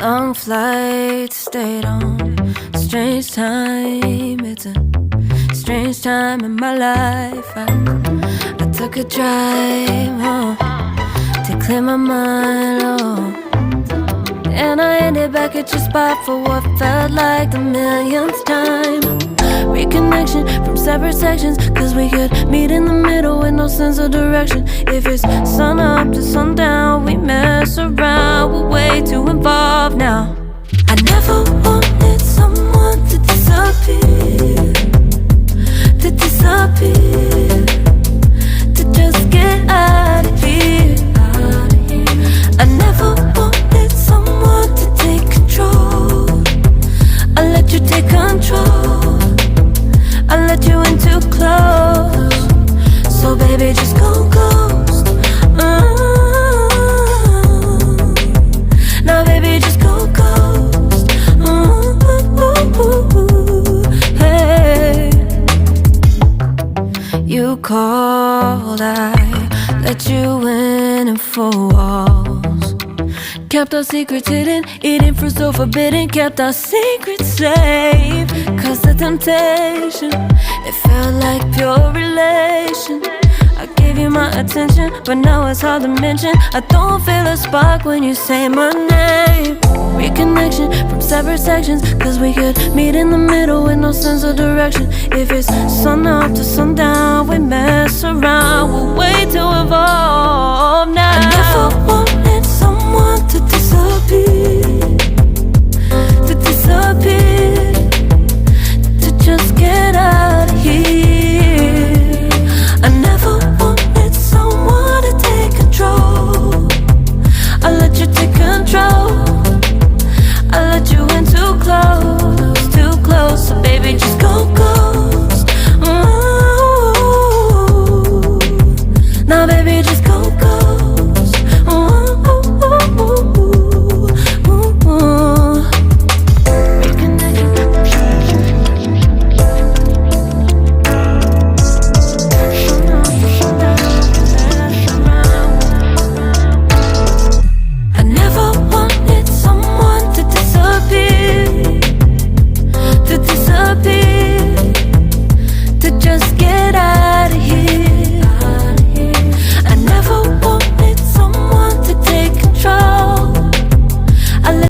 Long flight, stayed on strange time. It's a strange time in my life. I took a drive to clear my mind, and I ended back at your spot for what felt like the millionth time. Reconnection from separate sections, cause we could meet in the middle with no sense of direction. If it's sun up to sundown, we mess around, we're way too involved now. I never wanted someone to disappear, to disappear, to just get out of here. I never wanted someone to take control. I let you take control, I let you in too close. So baby, just go ghost. Now baby, just go ghost. Hey, you called, I let you in and 4 walls. Kept our secrets hidden, eating fruit so forbidden. Kept our secrets safe, cause the temptation, it felt like pure relation. I gave you my attention, but now it's hard to mention. I don't feel a spark when you say my name. Reconnection from separate sections, cause we could meet in the middle with no sense of direction. If it's sun up to sundown, we mess around, we're way too involved now. I never want